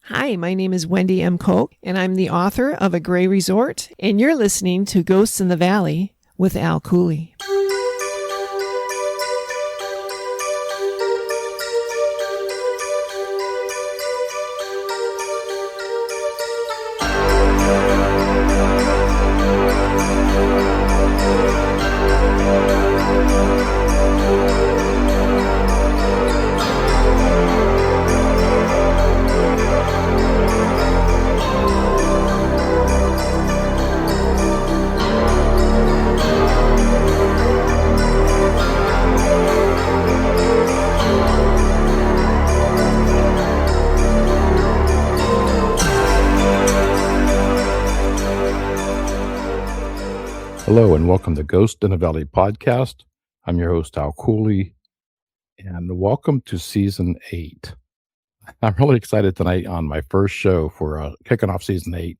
Hi, my name is Wendy M. Koch, and I'm the author of A Gray Resort, and you're listening to Ghosts in the Valley with Al Cooley. Hello and welcome to Ghost in the Valley podcast. I'm your host, Al Cooley, and welcome to season 8. I'm really excited tonight on my first show for kicking off season 8.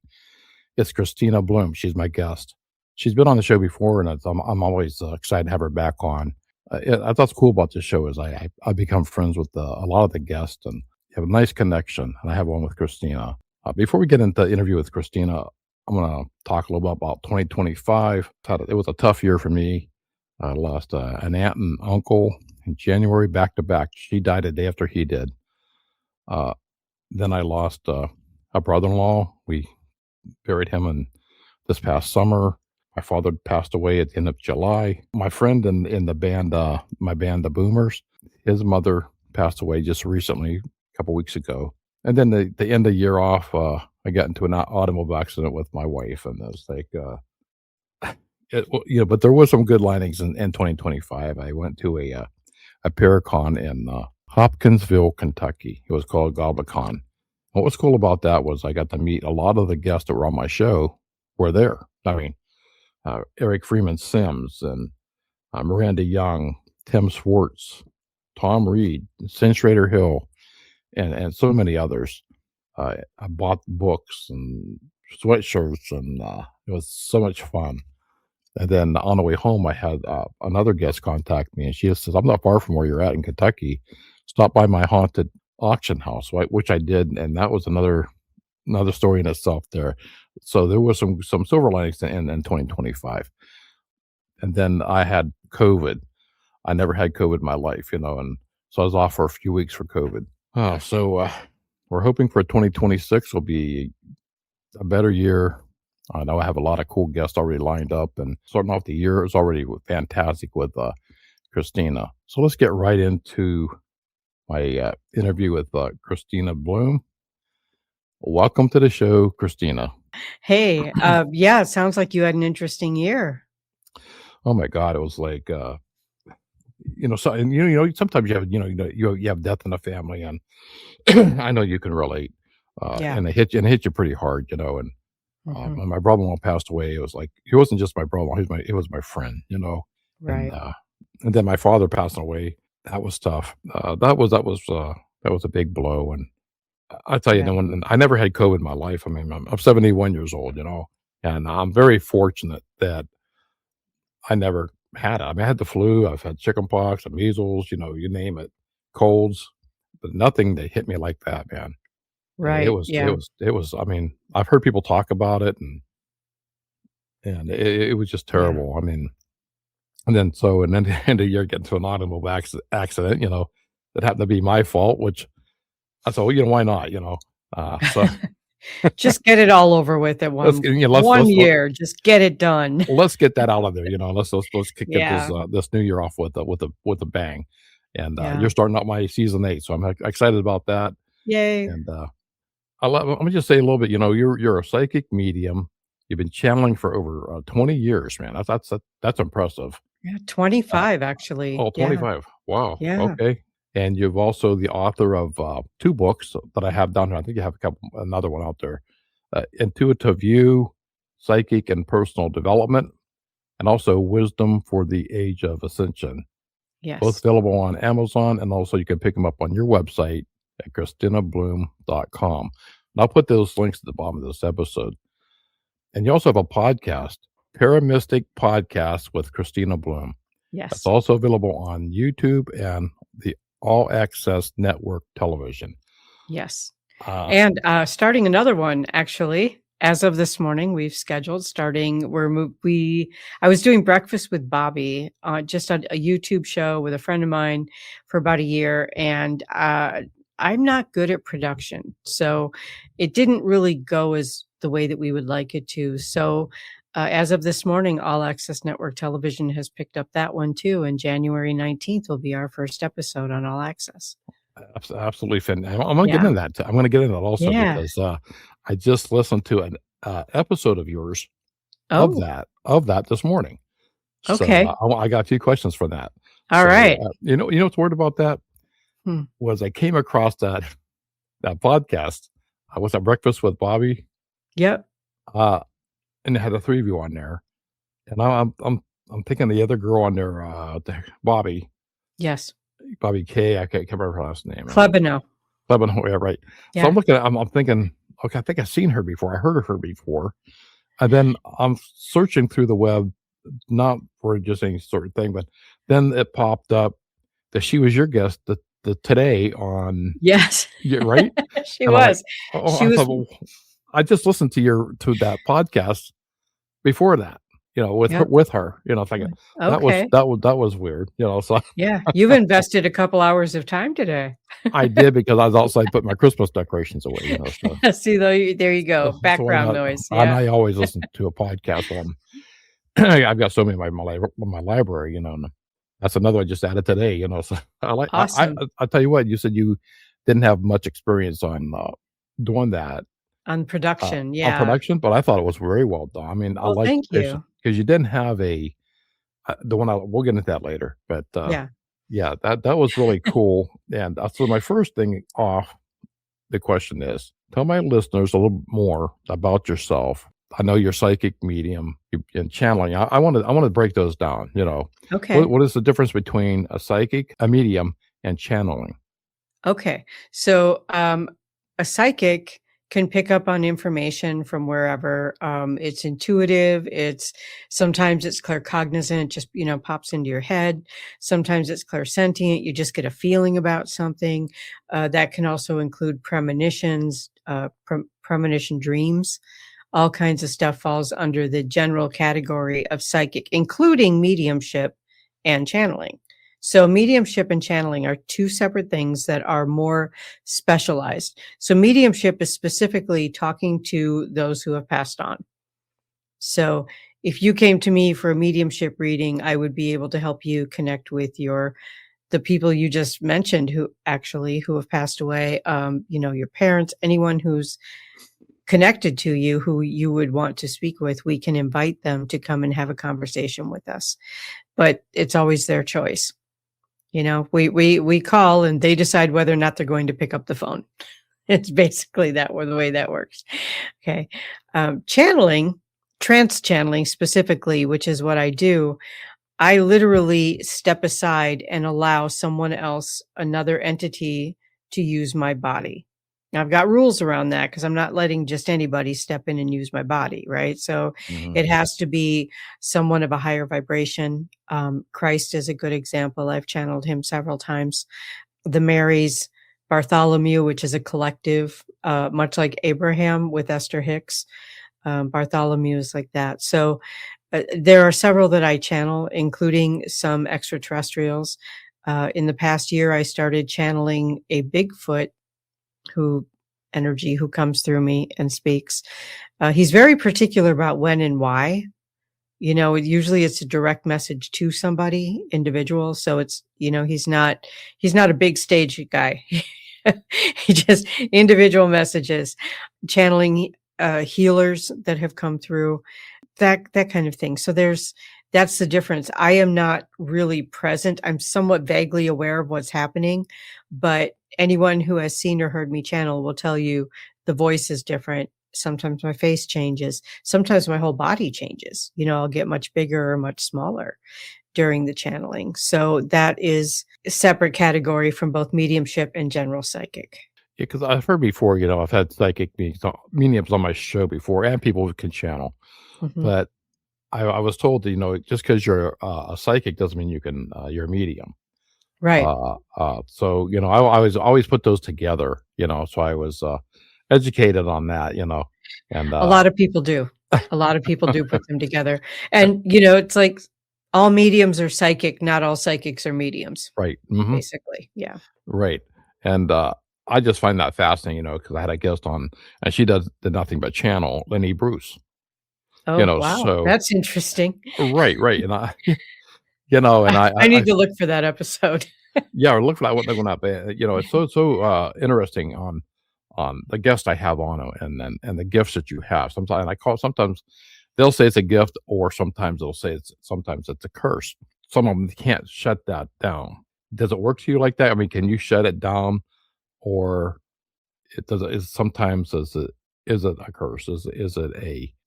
It's Kristina Bloom. She's my guest. She's been on the show before, and I'm always excited to have her back on. I thought cool about this show is I become friends with a lot of the guests and have a nice connection, and I have one with Kristina. Before we get into the interview with Kristina, I'm going to talk a little bit about 2025. It was a tough year for me. I lost an aunt and uncle in January back to back. She died a day after he did. Then I lost a brother-in-law. We buried him this past summer. My father passed away at the end of July. My friend in the band, my band, the Boomers, his mother passed away just recently, a couple weeks ago. And then the end of the year off, I got into an automobile accident with my wife, and it was like, but there was some good linings in 2025. I went to a Paracon in Hopkinsville, Kentucky. It was called GobleCon. What was cool about that was I got to meet a lot of the guests that were on my show were there. I mean, Eric Freeman Sims and Miranda Young, Tim Swartz, Tom Reed, Cinch-Rader Hill, and so many others. I bought books and sweatshirts, and it was so much fun. And then on the way home, I had another guest contact me, and she says, "I'm not far from where you're at in Kentucky. Stop by my haunted auction house," which I did, and that was another story in itself there. So there was some silver linings in 2025. And then I had COVID. I never had COVID in my life, and so I was off for a few weeks for COVID. So we're hoping for 2026 will be a better year. I know I have a lot of cool guests already lined up, and starting off the year is already fantastic with Kristina. So let's get right into my interview with Kristina Bloom. Welcome to the show, Kristina. Hey, yeah, it sounds like you had an interesting year. Oh my God, it was like, so and sometimes you have you have death in the family, and I know you can relate. Yeah. And it hit you pretty hard, and when my brother-in-law passed away, it was like he wasn't just my brother-in-law; he was my friend, Right. And then my father passing away. That was tough. That was a big blow. And I tell you, Yeah. when I never had COVID in my life. I mean, I'm 71 years old, and I'm very fortunate that I never had it. I mean, I had the flu, I've had chickenpox, and measles, you name it, colds, but nothing that hit me like that, man. And Right. Yeah. it was. I mean, I've heard people talk about it, and it was just Yeah. terrible. I mean, and then the end of the year, getting into an automobile accident, that happened to be my fault, which I thought, well, why not, so Just get it all over with at let's one year. Just get it done. let's get that out of there, let's get Yeah. this new year off with a bang. And Yeah. you're starting out my season 8, so I'm excited about that. Yay. And let me just say a little bit. You're a psychic medium. You've been channeling for over 20 years, man. That's impressive. Yeah. 25, actually. Oh, Yeah. 25. Wow. Yeah. Okay. And you've also the author of 2 books that I have down here. I think you have another one out there. Intuitive You, Psychic and Personal Development, and also Wisdom for the Age of Ascension. Yes. Both available on Amazon, and also you can pick them up on your website at KristinaBloom.com. And I'll put those links at the bottom of this episode. And you also have a podcast, Paramystic Podcast with Kristina Bloom. Yes. That's also available on YouTube and the All Access Network television. Yes. And starting another one, actually, as of this morning, we've scheduled starting. I was doing Breakfast with Bobby, just on a YouTube show with a friend of mine for about a year, and I'm not good at production, so it didn't really go as the way that we would like it to. So. As of this morning, All Access Network Television has picked up that one too, and January 19th will be our first episode on All Access. Absolutely fantastic. I'm going to get Yeah. into that. I'm going to get into that also Yeah. because I just listened to an episode of yours Oh, of that this morning. So okay. I got a few questions for that. All So, right. you know what's weird about that Hmm. was I came across that podcast. I was at Breakfast with Bobby, Yep. and it had the three of you on there. And I'm thinking the other girl on there, Bobby Yes. K. I can't remember her last name. Klebano. Klebano, yeah, right. Yeah. So I'm looking. I'm thinking. Okay, I think I've seen her before. I heard of her before, and then I'm searching through the web, not for just any sort of thing, but then it popped up that she was your guest the today on. Yes. Yeah, right. She And I'm like, was. oh, She I was. thought, well, I just listened to that podcast before that. Yep. with her. Thinking Okay. that was weird. So Yeah. You've invested a couple hours of time today. I did because I was outside putting my Christmas decorations away. So. See, there you go. Background noise. And Yeah. I always listen to a podcast on. I've got so many in my library, and that's another I just added today. So I like. Awesome. I tell you what, you said you didn't have much experience on doing that On production. on Yeah. production, but I thought it was very well done. I mean, I Well, like thank you. because you didn't have the one. We'll get into that later, but Yeah. that was really cool. And so my first thing off the question is, tell my listeners a little more about yourself. I know you're psychic, medium, and channeling. I want to break those down. Okay. What is the difference between a psychic, a medium, and channeling? Okay. So a psychic can pick up on information from wherever. It's intuitive. Sometimes it's claircognizant, just, pops into your head. Sometimes it's clairsentient. You just get a feeling about something. That can also include premonitions, premonition dreams. All kinds of stuff falls under the general category of psychic, including mediumship and channeling. So mediumship and channeling are two separate things that are more specialized. So mediumship is specifically talking to those who have passed on. So if you came to me for a mediumship reading, I would be able to help you connect with the people you just mentioned who have passed away, your parents, anyone who's connected to you, who you would want to speak with. We can invite them to come and have a conversation with us, but it's always their choice. We call and they decide whether or not they're going to pick up the phone. It's basically the way that works. Okay. Trance channeling specifically, which is what I do. I literally step aside and allow someone else, another entity, to use my body. Now, I've got rules around that because I'm not letting just anybody step in and use my body, right? So it has to be someone of a higher vibration. Christ is a good example. I've channeled him several times. The Marys, Bartholomew, which is a collective, much like Abraham with Esther Hicks. Bartholomew is like that. So there are several that I channel, including some extraterrestrials. In the past year, I started channeling a Bigfoot who comes through me and speaks. He's very particular about when and why. Usually it's a direct message to somebody, individual. So it's, he's not a big stage guy. He just individual messages, channeling healers that have come through, that kind of thing. So that's the difference. I am not really present. I'm somewhat vaguely aware of what's happening, but anyone who has seen or heard me channel will tell you the voice is different. Sometimes my face changes. Sometimes my whole body changes. I'll get much bigger or much smaller during the channeling. So that is a separate category from both mediumship and general psychic. Yeah, because I've heard before, I've had psychic mediums on my show before, and people who can channel. Mhm. But I was told that, just because you're a psychic doesn't mean you're a medium. Right. So, I was always put those together, so I was educated on that, and A lot of people do. A lot of people do put them together. And, it's like all mediums are psychic, not all psychics are mediums, right. Hmm. basically. Yeah. Right. And I just find that fascinating, because I had a guest on, and she did nothing but channel Lenny Bruce, Oh, wow. so That's interesting. right, right. And I, and I I need to look for that episode. yeah, look for that one looking up. It's so interesting on the guest I have on, and the gifts that you have. Sometimes they'll say it's a gift, or sometimes they'll say sometimes it's a curse. Some of them can't shut that down. Does it work to you like that? I mean, can you shut it down, or it does? Is it a curse? Is it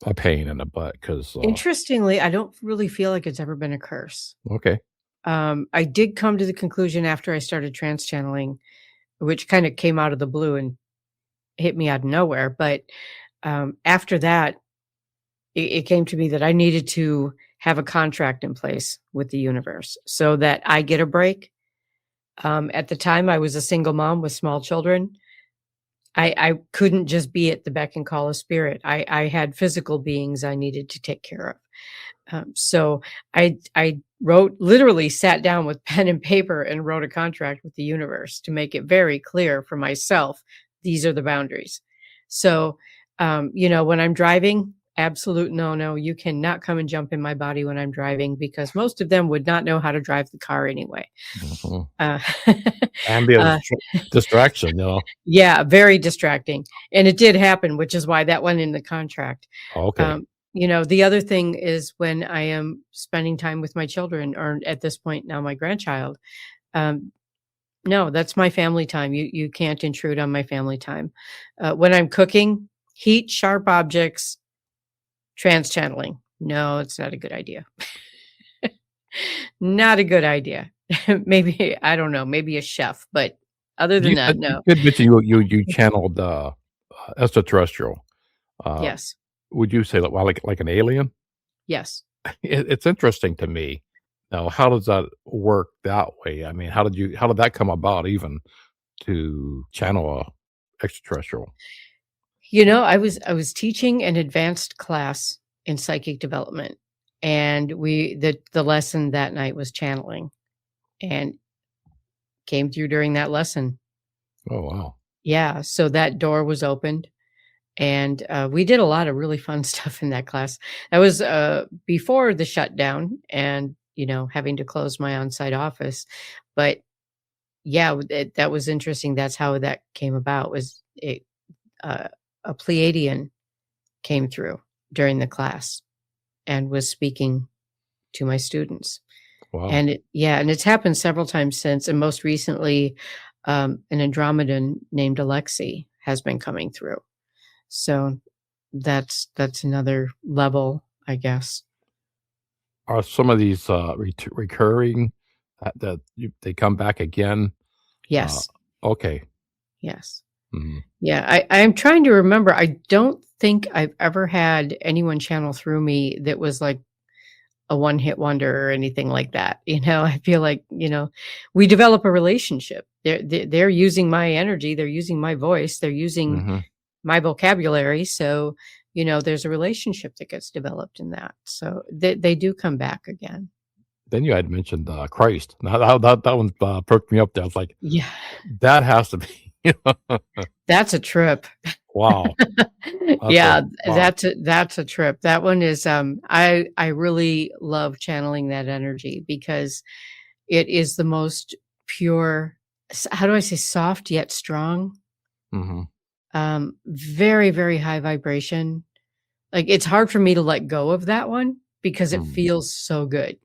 a pain in the butt? Because Interestingly, I don't really feel like it's ever been a curse. okay, I did come to the conclusion after I started trance channeling, which kind of came out of the blue and hit me out of nowhere. But after that, it came to me that I needed to have a contract in place with the universe so that I get a break. At the time, I was a single mom with small children. I couldn't just be at the beck and call of spirit. I had physical beings I needed to take care of. So I literally sat down with pen and paper and wrote a contract with the universe to make it very clear for myself, these are the boundaries. So, when I'm driving, absolute no, you cannot come and jump in my body when I'm driving, because most of them would not know how to drive the car anyway. mhm. Uh, And be a uh, distraction, yeah, very distracting. And it did happen, which is why that went in the contract. Okay. The other thing is when I am spending time with my children, or at this point now my grandchild, um, no, that's my family time. You can't intrude on my family time. When I'm cooking, heat, sharp objects, trance channeling. No, it's not a good idea. Not a good idea. Maybe, I don't know, maybe a chef, but other than You that, said you no. did mention you channeled, extraterrestrial. Uh, Yes. would you say like an alien? Yes. It's interesting to me. Now, how does that work that way? I mean, how did that come about even to channel a extraterrestrial? I was teaching an advanced class in psychic development, and the lesson that night was channeling, and came through during that lesson. Oh, wow. Yeah, so that door was opened, and we did a lot of really fun stuff in that class. That was before the shutdown, and having to close my on-site office. But yeah, that was interesting. That's how that came about. Was it a Pleiadian came through during the class and was speaking to my students. Wow. And and it's happened several times since. And most recently, an Andromedan named Alexei has been coming through. So that's another level, I guess. Are some of these, recurring, they come back again? Uh, Yes. okay. Yes. Mhm. Yeah. I'm trying to remember. I don't think I've ever had anyone channel through me that was like a one-hit wonder or anything like that. I feel like, we develop a relationship. They're using my energy, they're using my voice, they're using Mhm. my vocabulary. So, there's a relationship that gets developed in that. So they do come back again. Then you had mentioned, Christ. Now that one, perked me up there. I was like, Yeah. that has to be That's a trip. wow. Yeah, Wow. that's a trip. That one is I really love channeling that energy because it is the most pure, how do I say, soft yet strong. Mhm. Very, very high vibration. Like, it's hard for me to let go of that one because it Mm. feels so good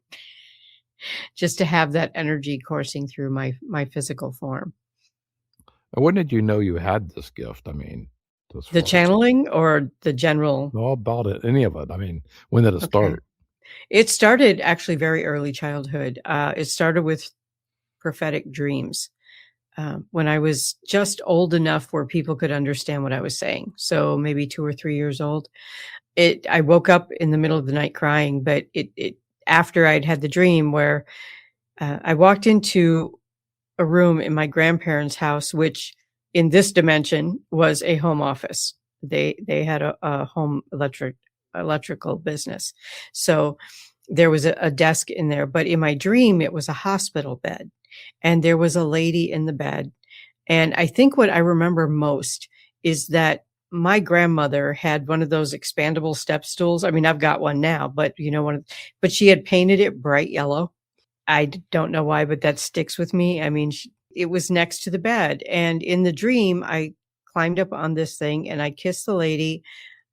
just to have that energy coursing through my physical form. And when did you know you had this gift? I mean, as The far as channeling or the general? all about it, any of it. I mean, when did it Okay. start? It started actually very early childhood. It started with prophetic dreams. When I was just old enough where people could understand what I was saying. So maybe 2 or 3 years old. I woke up in the middle of the night crying, but it after I'd had the dream where I walked into a room in my grandparents' house, which in this dimension was a home office. They had a home electrical business. So there was a desk in there, but in my dream, it was a hospital bed and there was a lady in the bed. And I think what I remember most is that my grandmother had one of those expandable step stools. I mean, I've got one now, but but she had painted it bright yellow. I don't know why, but that sticks with me. I mean, it was next to the bed. And in the dream, I climbed up on this thing and I kissed the lady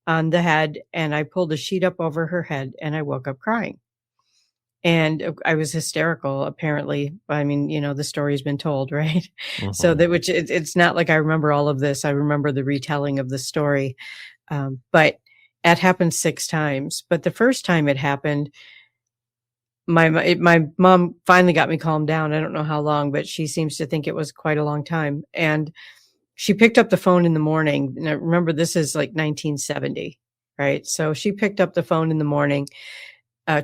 on the head and I pulled a sheet up over her head and I woke up crying. And I was hysterical, apparently. I mean, the story's been told, right? So Mhm. that which it's not like I remember all of this. I remember the retelling of the story. But it happened 6 times. But the first time it happened, my mom finally got me calmed down. I don't know how long, but she seems to think it was quite a long time. And she picked up the phone in the morning. And I remember this is like 1970, right? So she picked up the phone in the morning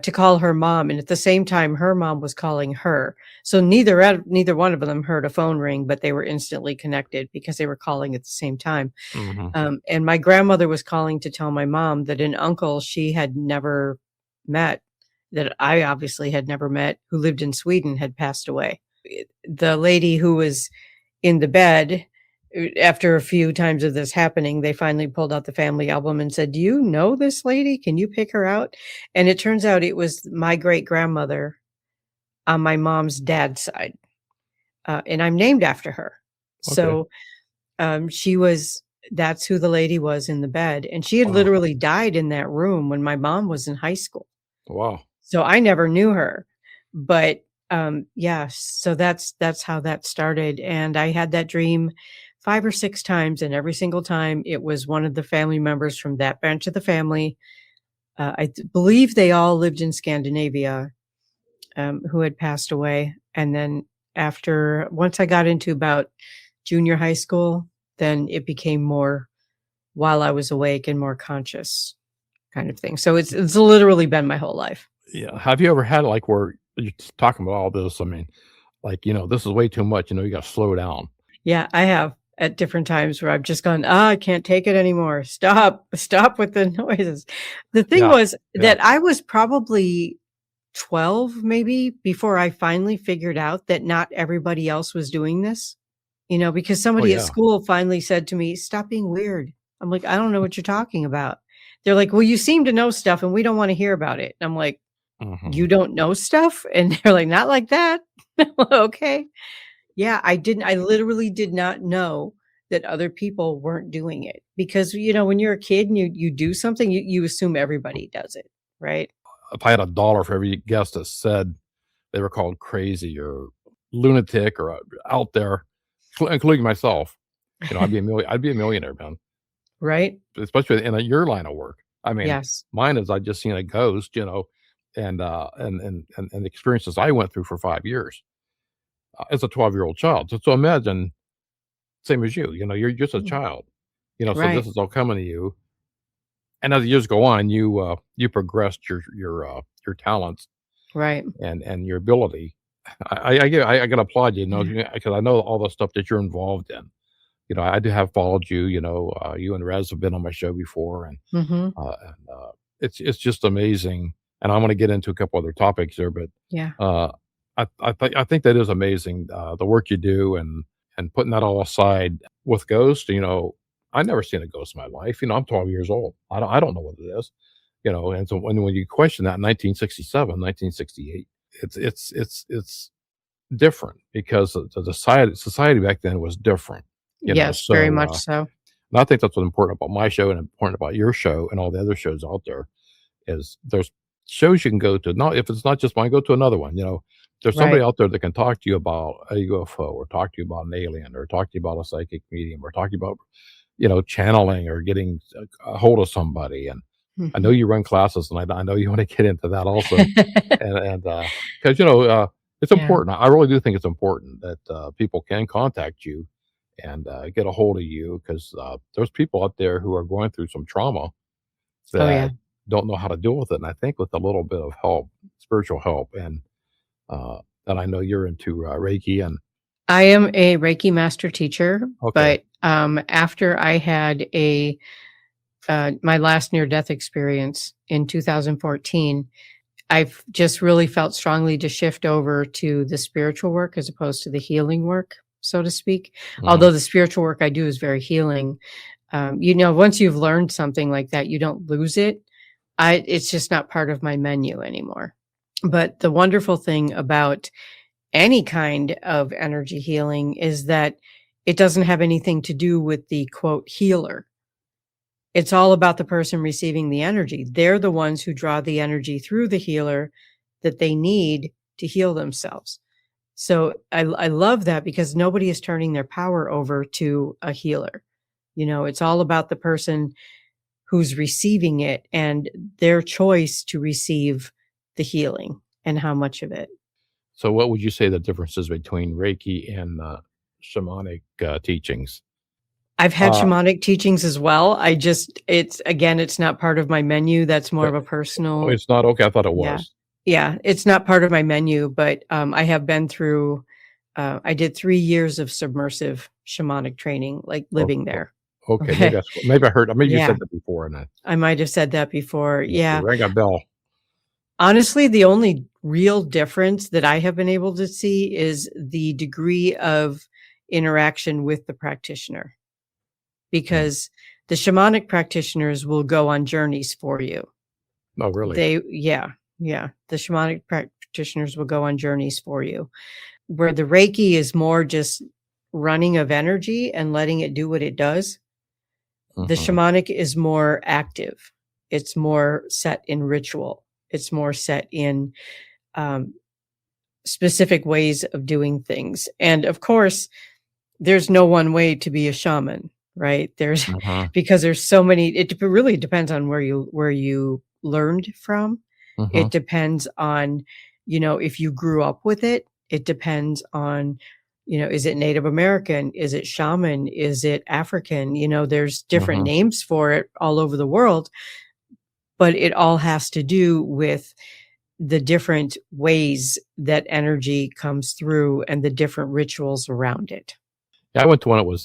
to call her mom, and at the same time, her mom was calling her. So neither one of them heard a phone ring, but they were instantly connected because they were calling at the same time. Mhm. And my grandmother was calling to tell my mom that an uncle she had never met, that I obviously had never met, who lived in Sweden, had passed away. The lady who was in the bed, after a few times of this happening, they finally pulled out the family album and said, "Do you know this lady? Can you pick her out?" And it turns out it was my great grandmother on my mom's dad's side. And I'm named after her. Okay. So she was, that's who the lady was in the bed. And she had Wow. literally died in that room when my mom was in high school. Wow. So I never knew her. But yeah, so that's how that started. And I had that dream 5 or 6 times, and every single time it was one of the family members from that branch of the family. Believe they all lived in Scandinavia, who had passed away. And then once I got into about junior high school, then it became more while I was awake and more conscious kind of thing. So it's literally been my whole life. Yeah. Have you ever had like where you're talking about all this? I mean, like, this is way too much. You got to slow down. Yeah, I have at different times where I've just gone, I can't take it anymore. Stop with the noises. The thing Yeah. was Yeah. that I was probably 12 maybe before I finally figured out that not everybody else was doing this, because Oh, somebody at yeah. school finally said to me, "Stop being weird." I'm like, "I don't know what you're talking about." They're like, "Well, you seem to know stuff and we don't want to hear about it." And I'm like, Mhm. "You don't know stuff?" And they're like, "Not like that." Okay. Yeah, I literally did not know that other people weren't doing it because, when you're a kid and you do something, you assume everybody does it, right? If I had $1 for every guest that said they were called crazy or lunatic or out there, including myself, I'd be a millionaire, man, Right? especially in your line of work. I mean, Yes. mine is I just seen a ghost, and the experiences I went through for 5 years as a 12-year-old child. So imagine same as you're just a Mm. child, so Right. this is all coming to you. And as the years go on, you progressed your talents Right. and your ability. I gotta applaud you, Yeah. because I know all the stuff that you're involved in. I do have followed you. You and Rez have been on my show before, and Mhm. it's just amazing. And I want to get into a couple other topics there, but Yeah. uh, I think that is amazing, the work you do, and putting that all aside with ghosts. I never seen a ghost in my life. I'm 12 years old. I don't know what it is. And so when you question that in 1967, 1968, it's different because the society back then was different. Yes, very So much so. and I think that's what's important about my show and important about your show and all the other shows out there is there's shows you can go to. Not if it's not just mine, go to another one. There's somebody Right. out there that can talk to you about a UFO or talk to you about an alien or talk to you about a psychic medium or talk to you about channeling or getting a hold of somebody. And I know Mhm. you run classes, and I know you want to get into that also. And because it's Yeah. important. I really do think it's important that people can contact you and get a hold of you because there's people out there who are going through some trauma Oh, yeah. that don't know how to deal with it. And I think with a little bit of help, spiritual help, and I know you're into Reiki, and I am a Reiki master teacher, Okay. but after I had my last near-death experience in 2014, I've just really felt strongly to shift over to the spiritual work as opposed to the healing work, so to speak. Mhm. Although the spiritual work I do is very healing. Once you've learned something like that, you don't lose it. It's just not part of my menu anymore. But the wonderful thing about any kind of energy healing is that it doesn't have anything to do with the quote healer. It's all about the person receiving the energy. They're the ones who draw the energy through the healer that they need to heal themselves. So I love that because nobody is turning their power over to a healer. It's all about the person who's receiving it and their choice to receive the healing and how much of it. So what would you say the difference is between Reiki and shamanic teachings? I've had Uh, shamanic teachings as well. It's not part of my menu. That's more uh, of a oh, personal. it's not okay. I thought it Yeah. was. Yeah. It's not part of my menu, but I have been through, I did 3 years of submersive shamanic training, like Oh, living oh, there. okay, Okay. maybe I heard. Maybe you Yeah. said that before, and I might have said that before. it Yeah. rang a bell. Honestly, the only real difference that I have been able to see is the degree of interaction with the practitioner, Mm. because the shamanic practitioners will go on journeys for you. Oh, really? Yeah. The shamanic practitioners will go on journeys for you, where the Reiki is more just running of energy and letting it do what it does. The Hmm. shamanic is more active. It's more set in ritual. It's more set in um, specific ways of doing things. And of course, there's no one way to be a shaman, right? There's Hmm. because there's so many. It really depends on where you learned from. Hmm. It depends on, if you grew up with it. It depends on, is it Native American? Is it shaman? Is it African? There's different Hmm. names for it all over the world, but it all has to do with the different ways that energy comes through and the different rituals around it. Yeah, I went to one. It was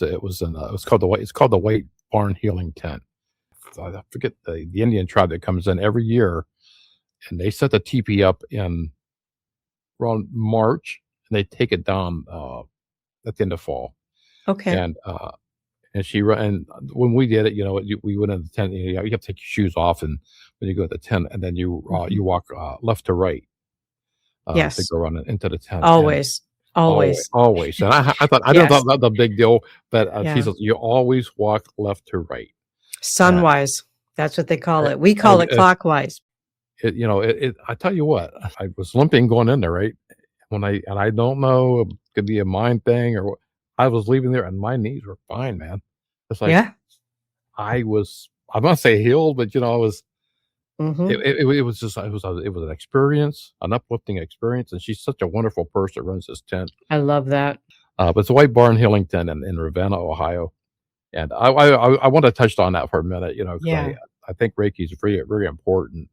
called the White. It's called the White Barn Healing Tent. I forget the Indian tribe that comes in every year, and they set the teepee up in around March, and they take it down at the end of fall. Okay. And and when we did it, we went in the tent. You have to take your shoes off, and when you go to the tent, and then Mhm. you walk left to right to Yes. go around into the tent, and Always. Always. always. And I didn't Yes. thought that was a big deal, but she Yeah. says you always walk left to right. And, Sunwise. That's what they call uh, it. We and call it clockwise. I tell you what, I was limping going in there, right? And I don't know, it could be a mind thing or what. I was leaving there and my knees were fine, man. It's like Yeah. I'm not say healed, but I was, Mhm. it was just, it was an experience, an uplifting experience. And she's such a wonderful person that runs this tent. I love that. But it's a White Barn Healing Tent in Ravenna, Ohio. And I want to touch on that for a minute, because Yeah. I think Reiki is very, very important.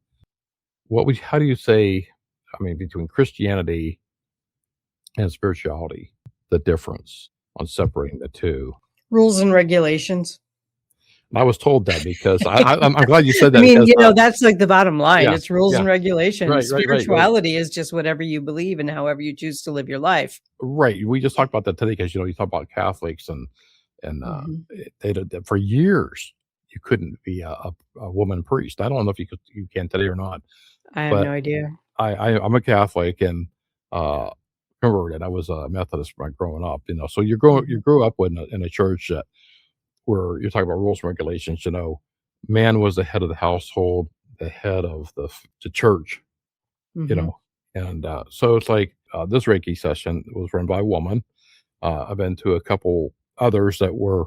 How do you say, I mean, between Christianity and spirituality, the difference on separating the two? Rules and regulations. And I was told that because I'm glad you said I that mean, because, that's like the bottom line. yeah, It's rules yeah, and regulations. right. Spirituality is just whatever you believe and however you choose to live your life. Right. We just talked about that today because, you talk about Catholics and Mhm. they did that for years. You couldn't be a woman priest. I don't know if you can today or not, I have but no idea. I'm a Catholic and uh, converted. I was a Methodist when growing up, So you Mhm. grew up in a church that where you're talking about rules and regulations. Man was the head of the household, the head of the church. You Mhm. know, and so it's like this Reiki session was run by a woman. I've been to a couple others that were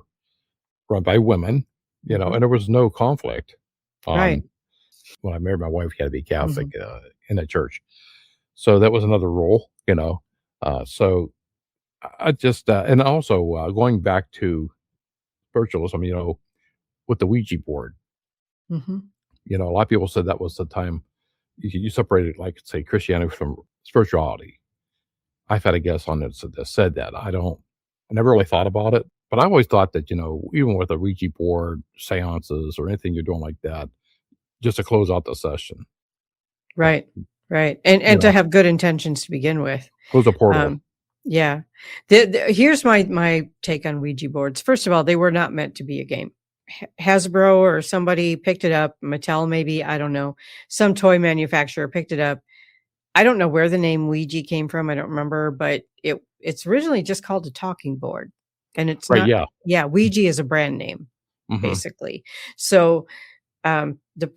run by women. Mhm. And there was no conflict on Right. when I married my wife. You had to be Catholic Mhm. in the church. So that was another rule. So I just, and also going back to spiritualism, with the Ouija board, Mhm. a lot of people said that was the time you separated, like, say, Christianity from spirituality. I've had a guest on that said that. I never really thought about it, but I always thought that, even with a Ouija board, seances, or anything you're doing like that, just to close out the session, that, Right. Right. And to have good intentions to begin with. close a portal. Yeah. Here's my take on Ouija boards. First of all, they were not meant to be a game. Hasbro or somebody picked it up, Mattel maybe, I don't know. Some toy manufacturer picked it up. I don't know where the name Ouija came from. I don't remember, but it's originally just called a talking board. And it's Right, not. yeah. Yeah, Ouija is a brand name, Mhm. basically. So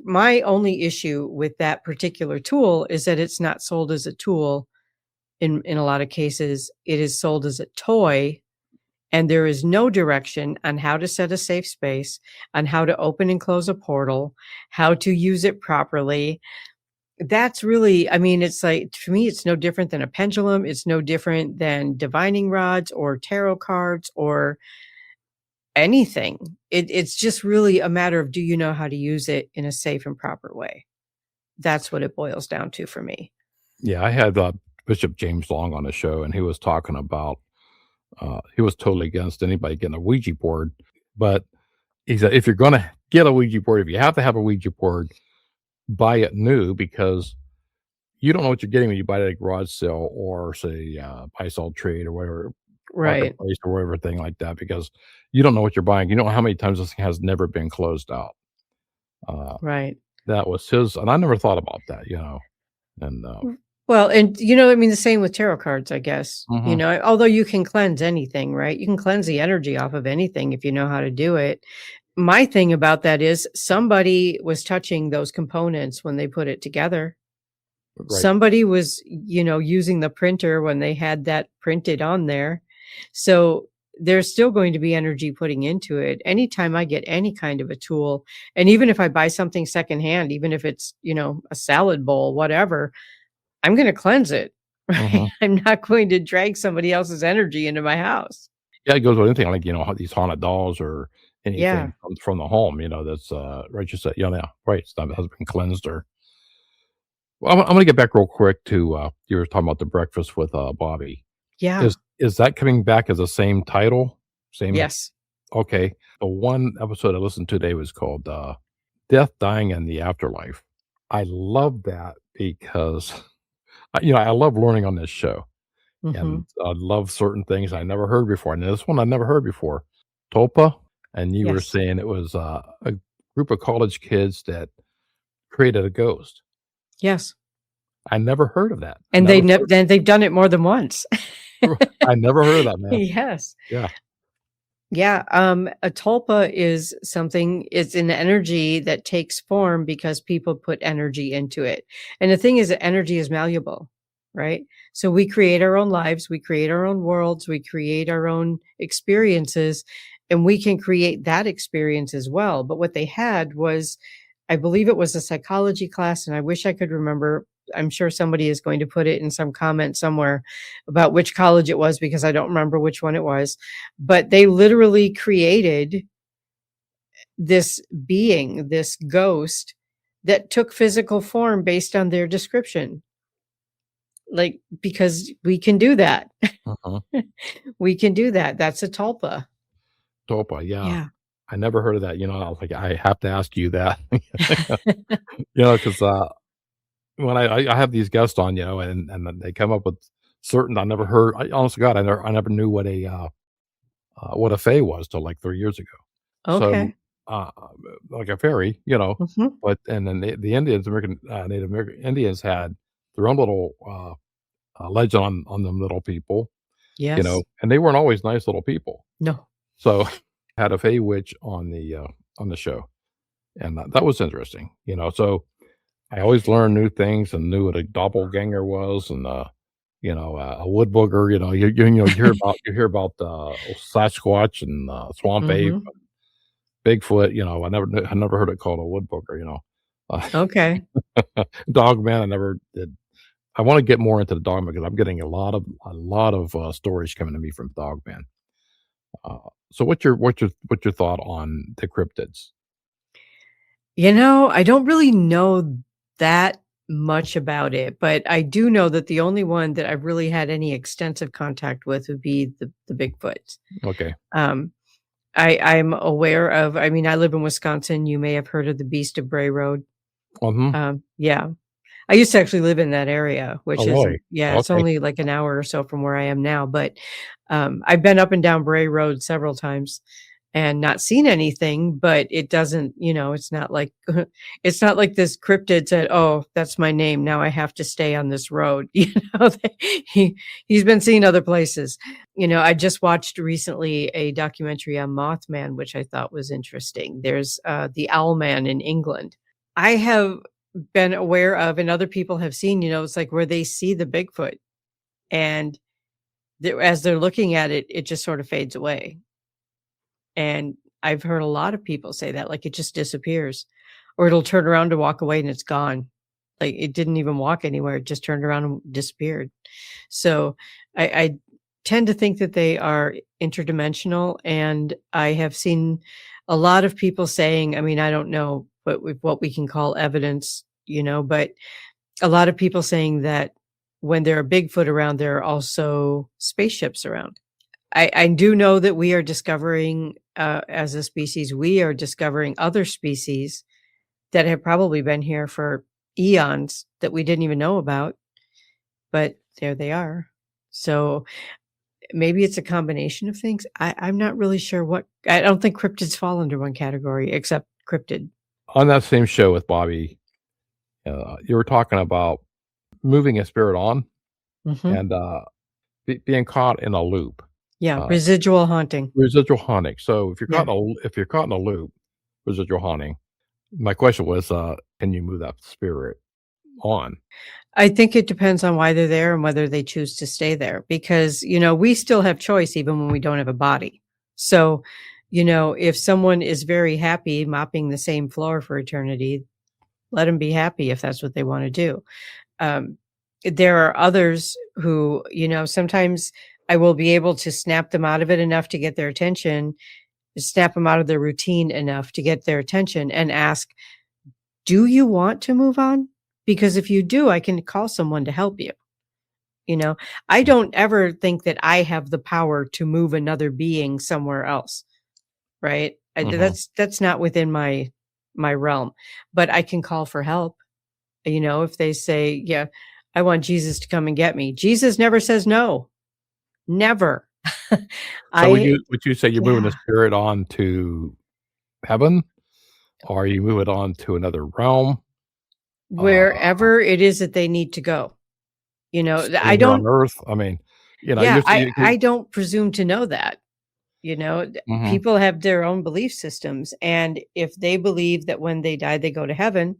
my only issue with that particular tool is that it's not sold as a tool. In a lot of cases, it is sold as a toy, and there is no direction on how to set a safe space, on how to open and close a portal, how to use it properly. That's really, I mean, it's like, for me, it's no different than a pendulum. It's no different than divining rods or tarot cards or anything. It's just really a matter of, do you know how to use it in a safe and proper way? That's what it boils down to for me. Yeah, I had Bishop James Long on the show, and he was talking about he was totally against anybody getting a Ouija board. But he said, if you're going to get a Ouija board, if you have to have a Ouija board, buy it new, because you don't know what you're getting when you buy it at a garage sale or, say, buy, sell, trade, or whatever, Right. marketplace or whatever thing like that, because you don't know what you're buying. You don't know how many times this thing has never been closed out. Right. That was his, and I never thought about that, and Well, and I mean, the same with tarot cards, I guess. Mhm. Although you can cleanse anything, right? You can cleanse the energy off of anything if you know how to do it. My thing about that is somebody was touching those components when they put it together. Right. Somebody was, using the printer when they had that printed on there. So there's still going to be energy putting into it. Anytime I get any kind of a tool, and even if I buy something secondhand, even if it's, a salad bowl, whatever, I'm going to cleanse it. Right? Mhm. I'm not going to drag somebody else's energy into my house. Yeah, it goes with anything like, these haunted dolls or anything Yeah. from the home, that's, right, you said, yeah, right, stuff that has been cleansed. Or well, I'm gonna get back real quick to, you were talking about the breakfast with, Bobby. Yeah. Is that coming back as the same title? Same Yes. Okay. The one episode I listened to today was called, Death, Dying, and the Afterlife. I love that because, I love learning on this show. Hmm. And I love certain things I never heard before, and this one I never heard before, Tulpa, and you were Yes. saying it was, a group of college kids that created a ghost. Yes. I never heard of that. And then they've done it more than once. I never heard of that, man. Yes. Yeah. Yeah, a tulpa is something, it's an energy that takes form because people put energy into it. And the thing is that energy is malleable, right? So we create our own lives, we create our own worlds, we create our own experiences, and we can create that experience as well. But what they had was, I believe it was a psychology class, and I wish I could remember. I'm sure somebody is going to put it in some comment somewhere about which college it was, because I don't remember which one it was. But they literally created this being, this ghost that took physical form based on their description. Like, because we can do that. Uh-huh. We can do that. That's a tulpa. Tulpa, yeah. Yeah. I never heard of that, I was like, I have to ask you that. Because, when I have these guests on, and then they come up with certain I never heard. Honest to God, I never knew what a fae was till like 3 years ago. So, Okay. uh, like a fairy, Hmm. but and then the Indians, Native American Indians had their own little, legend on them little people, Yes. and they weren't always nice little people. No. So, had a fae witch on the show, and that was interesting, so I always learn new things and knew what a doppelganger was, and, a wood booger, you hear about, Sasquatch and, swamp ape, Hmm. Bigfoot, I never heard it called a wood booger, Okay. Dogman, I never did. I wanna get more into the Dogman because I'm getting a lot of, stories coming to me from Dogman. So what's your thought on the cryptids? I don't really know that much about it, but I do know that the only one that I've really had any extensive contact with would be the Bigfoot. Okay. Um, I'm aware of, I mean, I live in Wisconsin. You may have heard of the Beast of Bray Road. Mm-hmm. Yeah. I used to actually live in that area, which Oh, isn't, really? yeah, it's Okay. only like an hour or so from where I am now. But I've been up and down Bray Road several times and not seen anything, but it doesn't, it's not like, it's not like this cryptid said, oh, that's my name. Now I have to stay on this road. He, he's been seen other places. I just watched recently a documentary on Mothman, which I thought was interesting. There's the Owl Man in England. I have been aware of, and other people have seen, it's like where they see the Bigfoot and as they're looking at it, it just sort of fades away. And I've heard a lot of people say that, like it just disappears, or it'll turn around to walk away and it's gone. Like it didn't even walk anywhere. It just turned around and disappeared. So I tend to think that they are interdimensional. And I have seen a lot of people saying, I mean, I don't know what we can call evidence, but a lot of people saying that when there are Bigfoot around, there are also spaceships around. I do know that we are discovering, as a species, we are discovering other species that have probably been here for eons that we didn't even know about, but there they are. So maybe it's a combination of things. I'm not really sure I don't think cryptids fall under one category except cryptid. On that same show with Bobby, you were talking about moving a spirit on Hmm. and being caught in a loop. Yeah, residual haunting. Residual haunting. So if you're Yeah. caught in a loop, residual haunting. My question was, can you move that spirit on? I think it depends on why they're there and whether they choose to stay there because, we still have choice even when we don't have a body. So, if someone is very happy mopping the same floor for eternity, let them be happy if that's what they want to do. There are others who, sometimes I will be able to snap them out of it enough to get their attention, snap them out of their routine enough to get their attention and ask, do you want to move on? Because if you do, I can call someone to help you. I don't ever think that I have the power to move another being somewhere else. Right. Mhm. That's not within my realm, but I can call for help. If they say, yeah, I want Jesus to come and get me. Jesus never says no. Never. So I, would you say you're moving the yeah, spirit on to heaven, or you move it on to another realm? Uh, wherever it is that they need to go. I Staying here on don't, Earth? I mean, yeah, you're I don't presume to know that. mhm. People have their own belief systems. And if they believe that when they die, they go to heaven,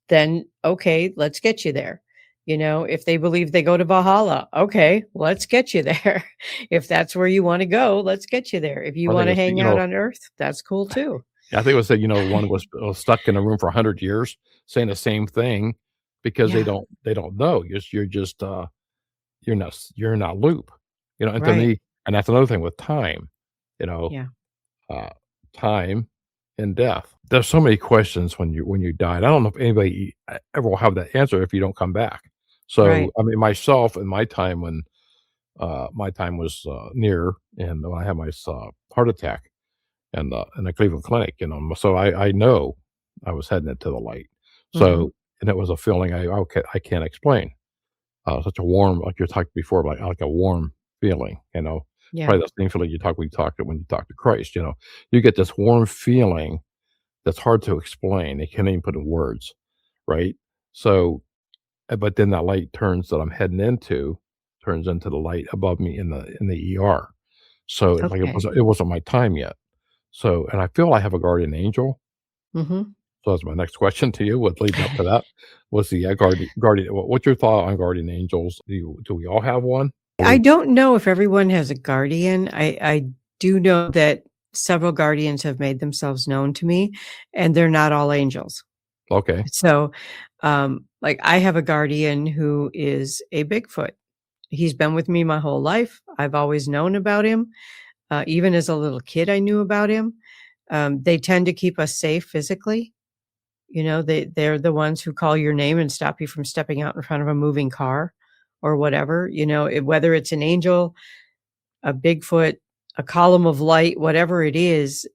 then okay, let's get you there. If they believe they go to Valhalla, okay, let's get you there. If that's where you want to go, let's get you there. If you I think want it to was, hang out on Earth, that's cool too. I think it was said, one was stuck in a room for 100 years saying the same thing because Yeah, they don't know. You're not loop, and to right. me, and that's another thing with time, you know, Yeah, uh, time and death. There's so many questions when you died. I don't know if anybody ever will have that answer if you don't come back. So, right. I mean, myself in my time when my time was near, and when I had my heart attack in the Cleveland Clinic, so I know I was heading into the light. Hmm. So, and it was a feeling I can't explain. Such a warm, like you talked before, like a warm feeling, Yeah. probably the same feeling when you talk to Christ, you get this warm feeling that's hard to explain. They can't even put in words, right? So, but then that light that I'm heading into turns into the light above me in the ER. So it's like Okay. it wasn't my time yet. So, and I feel I have a guardian angel. Hmm. So that's my next question to you. What leading up to that was the guardian. What's your thought on guardian angels? Do we all have one? I don't know if everyone has a guardian. I do know that several guardians have made themselves known to me, and they're not all angels. Okay. So, like I have a guardian who is a Bigfoot. He's been with me my whole life. I've always known about him. Even as a little kid, I knew about him. They tend to keep us safe physically. They're the ones who call your name and stop you from stepping out in front of a moving car or whatever, whether it's an angel, a Bigfoot, a column of light, whatever it is,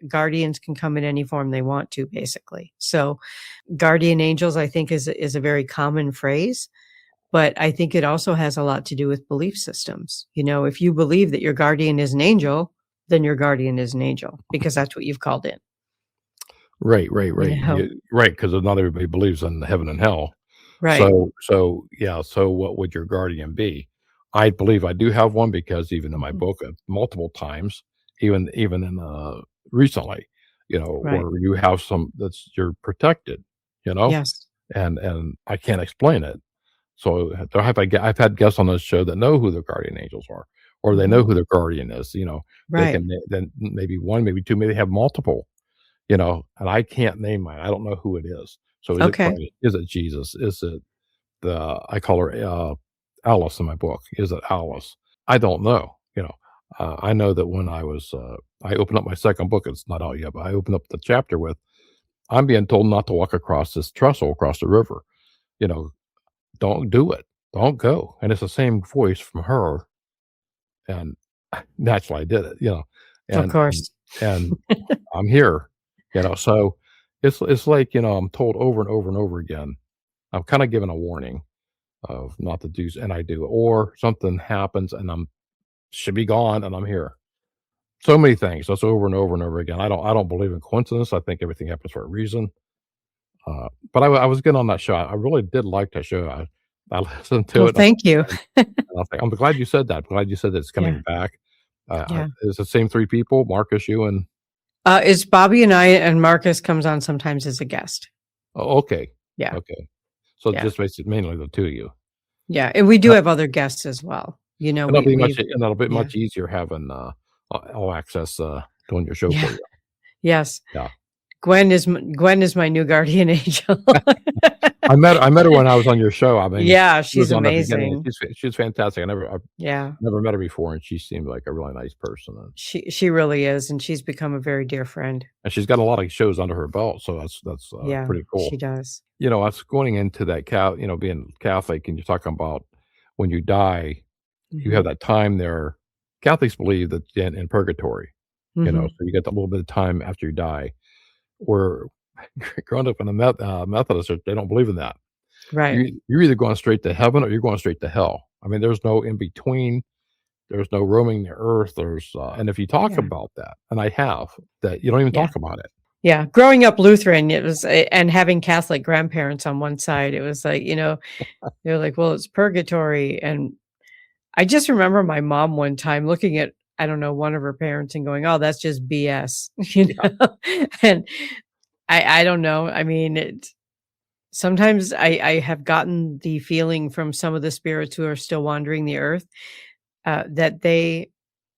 guardians can come in any form they want to, basically. So guardian angels, I think, is a very common phrase, but I think it also has a lot to do with belief systems. If you believe that your guardian is an angel, then your guardian is an angel because that's what you've called in. Right. know? Right, because not everybody believes in heaven and hell. Right. So what would your guardian be? I believe I do have one because even in my Mhm. book, multiple times, even in recently, Right. where you have you're protected, Yes. and I can't explain it. So I've had guests on this show that know who their guardian angels are, or they know Mhm. who their guardian is. They Right. can then maybe one, maybe two, maybe have multiple. And I can't name mine. I don't know who it is. So is it Okay. Christ? Is it Jesus? Is it I call her Alice in my book? Is it Alice? I don't know. I know that when I opened up my second book, it's not out yet, but I opened up the chapter with, I'm being told not to walk across this trestle across the river. You know, don't do it. Don't go. And it's the same voice from her. And naturally I did it, Of and, and, course. and I'm here, so it's like, I'm told over and over and over again, I'm kind of given a warning of not to do, and I do, or something happens and should be gone and I'm here. So many things. That's over and over and over again. I don't believe in coincidence. I think everything happens for a reason. But I was good on that show. I really did like that show. I listened to Well, it. thank you. I'm glad you said that. I'm glad you said that it's coming Yeah. back. Yeah. It's the same three people, Marcus, you, and It's Bobby and I, and Marcus comes on sometimes as a guest. oh, okay. Yeah. Okay. So Yeah. just basically mainly the two of you. Yeah. And we do Uh, have other guests as well. and that'll be Yeah. much easier having all access doing your show Yeah. for you. Yes. Yeah. Gwen is my new guardian angel. I met her when I was on your show. I mean, Yeah, she was she's on at the beginning. amazing. She's fantastic. I've Yeah. never met her before, and she seemed like a really nice person. She really is, and she's become a very dear friend. And she's got a lot of shows under her belt, so that's Yeah, pretty cool. she does. I was going into that being Catholic, and you're talking about when you die, you have Mhm. that time there. Catholics believe that in purgatory, Mhm. so you get that little bit of time after you die. Where growing up in a Methodist, they don't believe in that. Right. You're either going straight to heaven or you're going straight to hell. I mean, there's no in between. There's no roaming the earth. And if you talk Yeah. about that, and I have, that you don't even Yeah. talk about it. Yeah, growing up Lutheran, it was and having Catholic grandparents on one side, it was like, they're like, "Well, it's purgatory." And I just remember my mom one time looking at, I don't know, one of her parents and going, "Oh, that's just BS." And I don't know. I mean, sometimes I have gotten the feeling from some of the spirits who are still wandering the earth, that they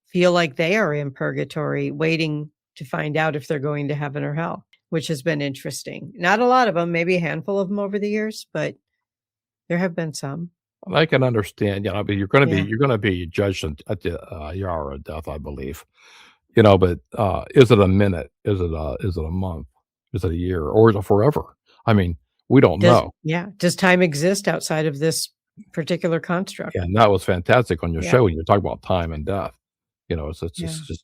feel like they are in purgatory, waiting to find out if they're going to heaven or hell, which has been interesting. Not a lot of them, maybe a handful of them over the years, but there have been some. And I can understand. I mean, Yeah. you're going to be judged at the your hour of death, I believe. But is it a minute? Is it a month? Is it a year? Or is it forever? I mean, we don't know. Does time exist outside of this particular construct? And that was fantastic on your Yeah. show when you're talking about time and death. It's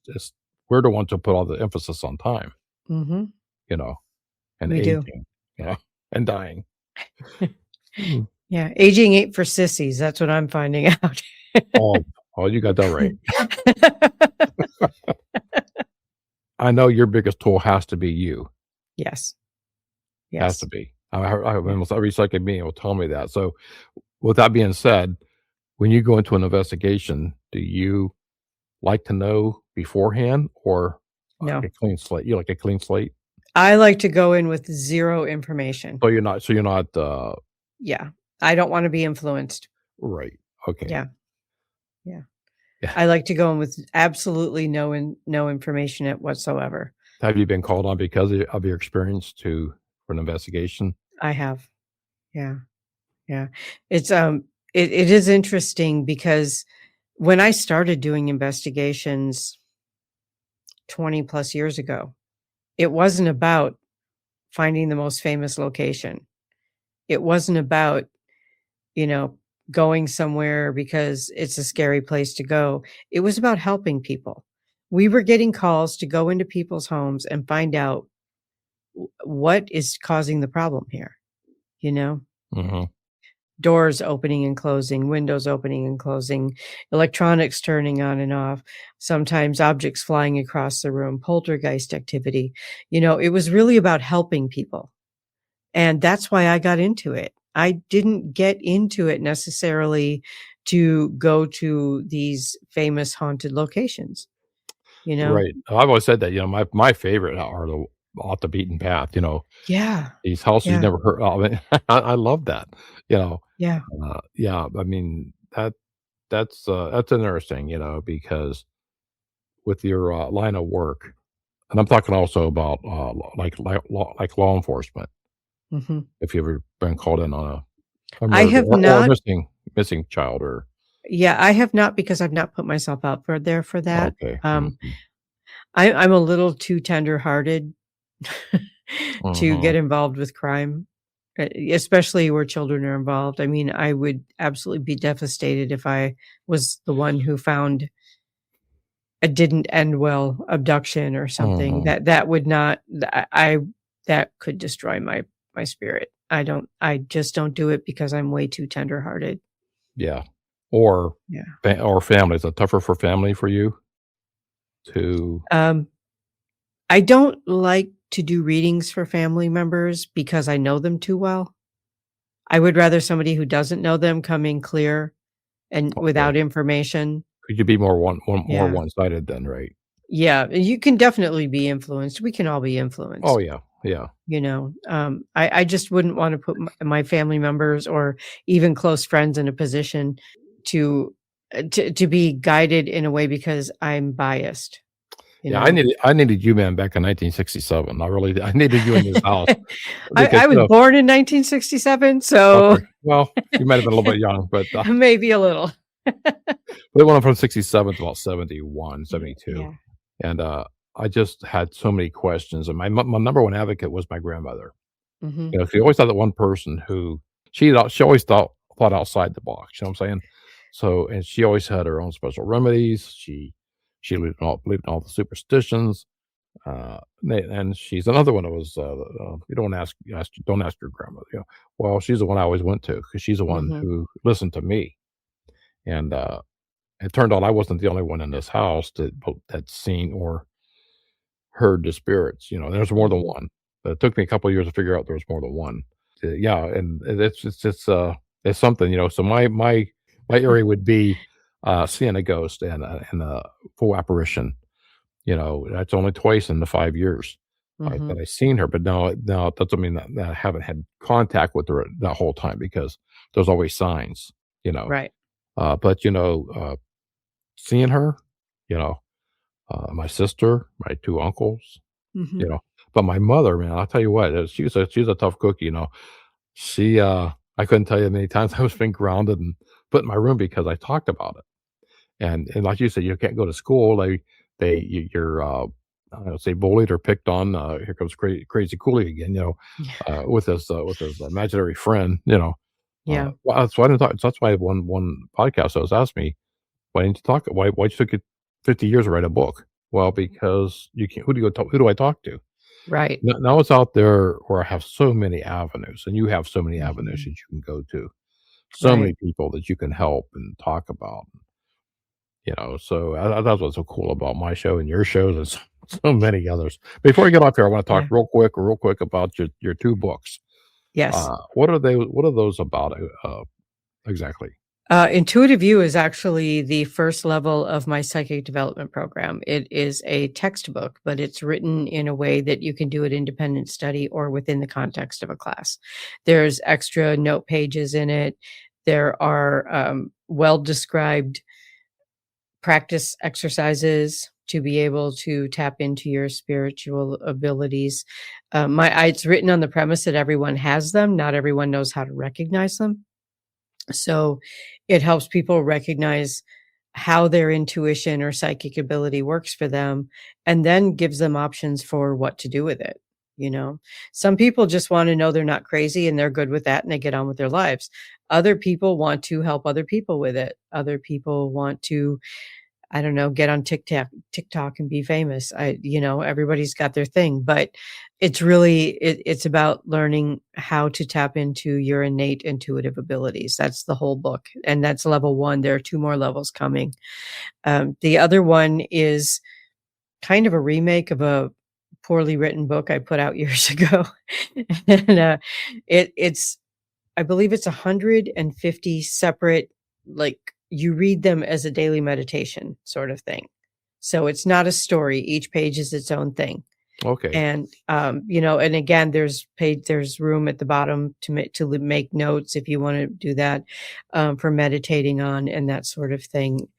just we're the ones to put all the emphasis on time, Mhm. and We do. aging, and dying. Mm. Yeah, aging ain't for sissies, that's what I'm finding out. Oh, you got that right. I know your biggest tool has to be you. Yes. Has to Yes. be. Almost every psychic being will tell me that. So, with that being said, when you go into an investigation, do you like to know beforehand or No. a clean slate? You like a clean slate? I like to go in with 0 information. So you're not Yeah. I don't wanna be influenced. right. Okay. Yeah. Yeah. Yeah. I like to go in with absolutely no information whatsoever. Have you been called on because of your experience for an investigation? I have. Yeah. Yeah. It's, it is interesting because when I started doing investigations 20 plus years ago, it wasn't about finding the most famous location. It wasn't about, going somewhere because it's a scary place to go. It was about helping people. We were getting calls to go into people's homes and find out what is causing the problem here, you know? Hmm. Doors opening and closing, windows opening and closing, electronics turning on and off, sometimes objects flying across the room, poltergeist activity. It was really about helping people. And that's why I got into it. I didn't get into it necessarily to go to these famous haunted locations, you know? Right. I've always said that, my favorite are the off the beaten path, Yeah. these houses you Yeah. never heard of. I love that, you know. Yeah. Yeah, I mean, that's interesting, because with your, line of work, and I'm talking also about, like law enforcement, Mhm. if you've ever been called in on a I murder have or not missing child or Yeah, I have not because I've not put myself out for there for that. okay. Um, Mhm. I'm a little too tender-hearted to Mhm. get involved with crime, especially where children are involved. I mean, I would absolutely be devastated if I was the one who found a didn't end well abduction or something. Mhm. That would not that could destroy my spirit. I just don't do it because I'm way too tender-hearted. Yeah. Or Yeah. or family. Is it tougher for family for you to Um I don't like to do readings for family members because I know them too well. I would rather somebody who doesn't know them come in clear and okay. without information. Could you be more Yeah. one-sided then, right? Yeah, you can definitely be influenced. We can all be Oh, influenced, yeah. Yeah. I just wouldn't wanna put my family members or even close friends in a position to to be guided in a way because I'm biased, you Yeah, know? I needed you, man, back in 1967. I needed you in this house because, I was born in 1967, so okay, well, you might have been a little bit young, but, maybe a little. we went from 67 to about 71, Yeah, 72, yeah. and, I just had so many questions, and my number one advocate was my grandmother. Mhm. She always had that one person who she always thought outside the box, you know what I'm saying? So and she always had her own special remedies. She believed in all the superstitions. And she's another one that was, you don't ask your grandmother, Well, she's the one I always went to because she's the one Mhm. who listened to me, and, it turned out I wasn't the only one in this house that's seen or heard the spirits, there's more than Mhm. one. But it took me a couple of years to figure out there was more than one. Yeah, and it's something, so my area would be, seeing a ghost and a full apparition. That's only twice in the 5 years, that Mhm. I seen her, but now it doesn't mean that I haven't had contact with her that whole time because there's always signs, you know? Right. But, seeing her, you know, my sister, my 2 uncles, you Mhm. know? But my mother, man, I'll tell you what, she's a tough cookie, She, I couldn't tell you how many times I was been grounded and put in my room because I talked about it. And like you said, you can't go to school. You're, I don't say bullied or picked on. Here comes crazy Cooley again, with his imaginary friend, Yeah. Well, that's why I didn't talk. That's why one podcast host asked me, "Why didn't you talk? Why it took you 50 years to write a book?" Well, because you can't. Who do I talk to? Right. Now it's out there where I have so many avenues, and you have so many avenues Mhm. that you can go to. So Right. many people that you can help and talk about. So that's what's so cool about my show and your shows and so many others. Before we get off here, I want to talk Yeah. real quick about your 2 books. Yes. What are those about, exactly? Intuitive View is actually the first level of my psychic development program. It is a textbook, but it's written in a way that you can do it independent study or within the context of a class. There's extra note pages in it. There are well described practice exercises to be able to tap into your spiritual abilities. It's written on the premise that everyone has them. Not everyone knows how to recognize them. So it helps people recognize how their intuition or psychic ability works for them and then gives them options for what to do with it, Some people just want to know they're not crazy and they're good with that and they get on with their lives. Other people want to help other people with it. Other people want to, I don't know, get on TikTok and be famous. Everybody's got their thing, but it's really, it's about learning how to tap into your innate intuitive abilities. That's the whole book. And that's level 1. There are 2 more levels coming. The other one is kind of a remake of a poorly written book I put out years ago. And it's, I believe it's 150 separate, like, you read them as a daily meditation sort of thing. So it's not a story. Each page is its own thing. Okay. And, and again, there's room at the bottom to make notes if you want to do that, for meditating on and that sort of thing.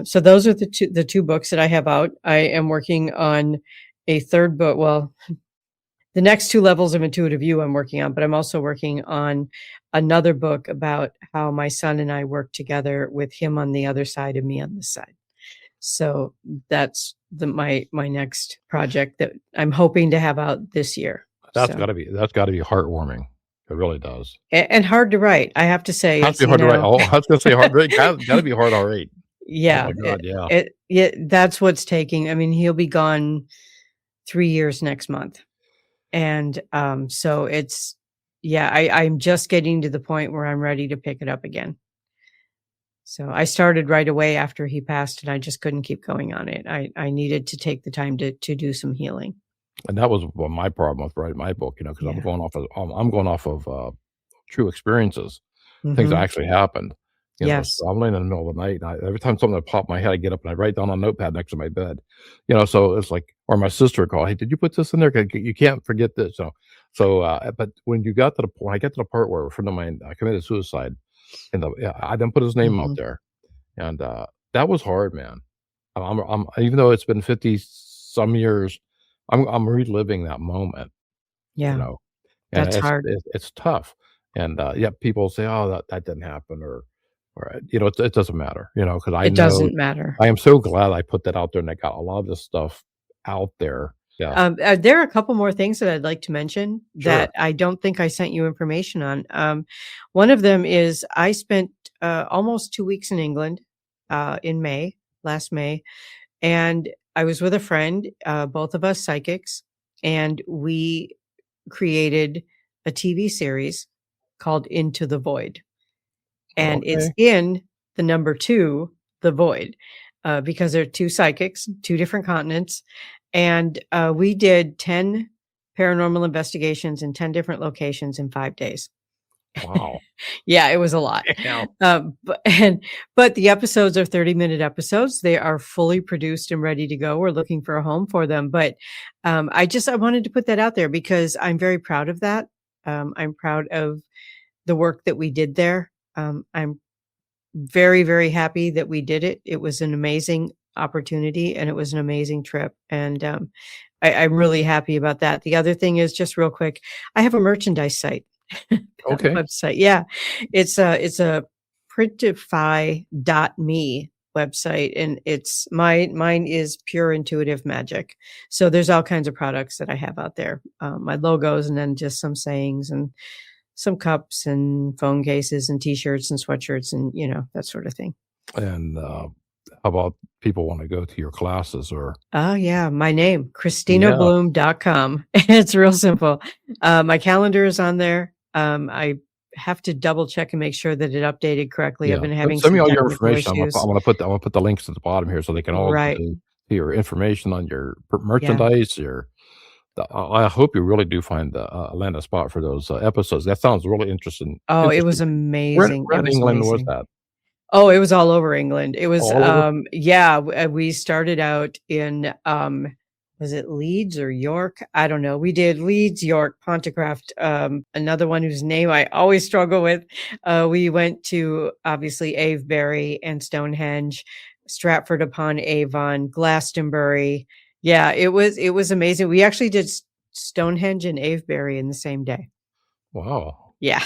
So those are the two books that I have out. I am working on a third book. Well, the next 2 levels of intuitive you I'm working on, but I'm also working on another book about how my son and I work together with him on the other side and me on this side. So that's my next project that I'm hoping to have out this year. That's gotta be heartwarming. It really does. And hard to write. I have to say, Has to be hard to write. Oh, I was gonna say hard. Gotta be hard to write. Yeah. Oh my God, yeah. That's what's taking. I mean, he'll be gone 3 years next month. And so it's, I'm just getting to the point where I'm ready to pick it up again. So I started right away after he passed, and I just couldn't keep going on it. I needed to take the time to do some healing. And that was my problem with writing my book, because Yeah. I'm going off of true experiences, things that Mhm. actually happened. Yes. So I'm laying in the middle of the night, and every time something would pop in my head, I get up and I write down on a notepad next to my bed. So it's like, or my sister would call, "Hey, did you put this in there? 'Cause you can't forget this." But when I got to the part where a friend of mine committed suicide, and I didn't put his name out Mhm. there, and that was hard, man. I'm even though it's been 50 some years, I'm reliving that moment, you Yeah. know, and That's hard. it's tough. And people say, "Oh, that didn't happen," or it doesn't matter, because I It know doesn't matter. I am so glad I put that out there and I got a lot of this stuff out there. Yeah, There are a couple more things that I'd like to mention sure. that I don't think I sent you information on. One of them is I spent almost 2 weeks in England in last May, and I was with a friend, both of us psychics, and we created a TV series called Into the Void. And it's Okay. in the number 2, the void, because they're 2 psychics, 2 different continents. And we did 10 paranormal investigations in 10 different locations in 5 days. Wow. Yeah, it was a lot. Yeah. But the episodes are 30-minute episodes. They are fully produced and ready to go. We're looking for a home for them. But I wanted to put that out there because I'm very proud of that. I'm proud of the work that we did there. I'm very, very happy that we did it. It was an amazing opportunity and it was an amazing trip. And I'm really happy about that. The other thing is, just real quick, I have a merchandise site, Okay. website. Yeah. It's a printify.me website, and mine is pure intuitive magic. So there's all kinds of products that I have out there. My logos, and then just some sayings and some cups and phone cases and t-shirts and sweatshirts and, that sort of thing. And how about people want to go to your classes or? Oh yeah. My name, Yeah, KristinaBloom.com. It's real simple. My calendar is on there. I have to double check and make sure that it updated correctly. I've yeah. been having Send me some all your technical information. issues. I'm gonna put the links at the bottom here so they can all Right. see your information on your Yeah. merchandise. I hope you really do find land a spot for those episodes. That sounds really interesting. Oh, it was Interesting. amazing. Where It in was England was amazing. that? Oh, it was all over England. It was, All over? we started out in, was it Leeds or York? I don't know. We did Leeds, York, Pontefract, another one whose name I always struggle with. We went to obviously Avebury and Stonehenge, Stratford upon Avon, Glastonbury. Yeah, it was amazing. We actually did Stonehenge and Avebury in the same day. Wow. Yeah.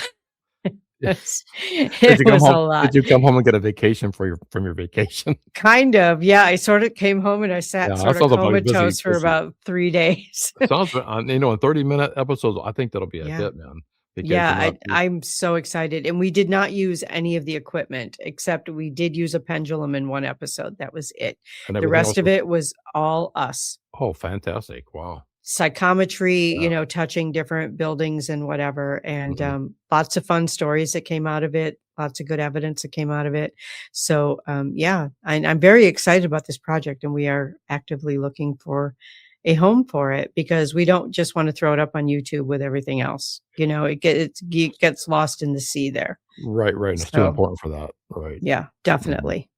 It was a lot. Did you come home and get a vacation from your vacation? Kind of. Yeah. I sort of came home and I sat Yeah, sort that of sounds about comatose for busy. about 3 days. Sounds, in 30-minute episodes, I think that'll be a Yeah. hit, man. Yeah, I'm so excited. And we did not use any of the equipment, except we did use a pendulum in one episode. That was it. And The everything rest else of was, it was all us. oh, fantastic. Wow. Psychometry, Yeah. touching different buildings and whatever. And Mhm. lots of fun stories that came out of it. Lots of good evidence that came out of it. So, yeah, I'm very excited about this project, and we are actively looking for a home for it because we don't just want to throw it up on YouTube with everything else. It gets lost in the sea there. Right. And it's too So, important for that. Right. yeah, definitely.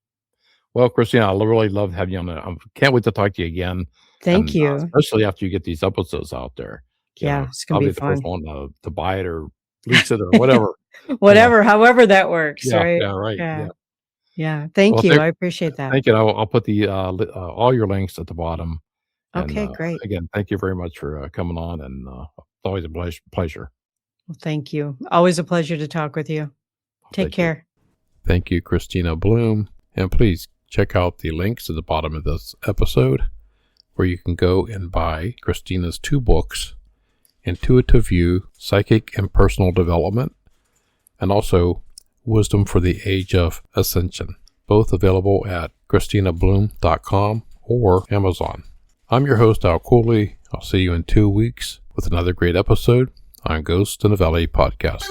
Well, Kristina, I really love having you on. I can't wait to talk to you again. Thank And you. especially after you get these episodes out there. Yeah, it's I'll gonna be be the first fun. one to buy it or lease it or whatever. Whatever, however that works, Yeah. right? Yeah. Right. Yeah. Yeah. Yeah. Thank Well, you. I appreciate that. thank you. I'll put all your links at the bottom. And Okay, great. again, thank you very much for coming on. And it's always a pleasure. Well, thank you. Always a pleasure to talk with you. Take Thank you. care. Thank you, Kristina Bloom. And please check out the links at the bottom of this episode where you can go and buy Kristina's 2 books, Intuitive View, Psychic and Personal Development, and also Wisdom for the Age of Ascension, both available at KristinaBloom.com or Amazon. I'm your host, Al Cooley. I'll see you in 2 weeks with another great episode on Ghost in the Valley podcast.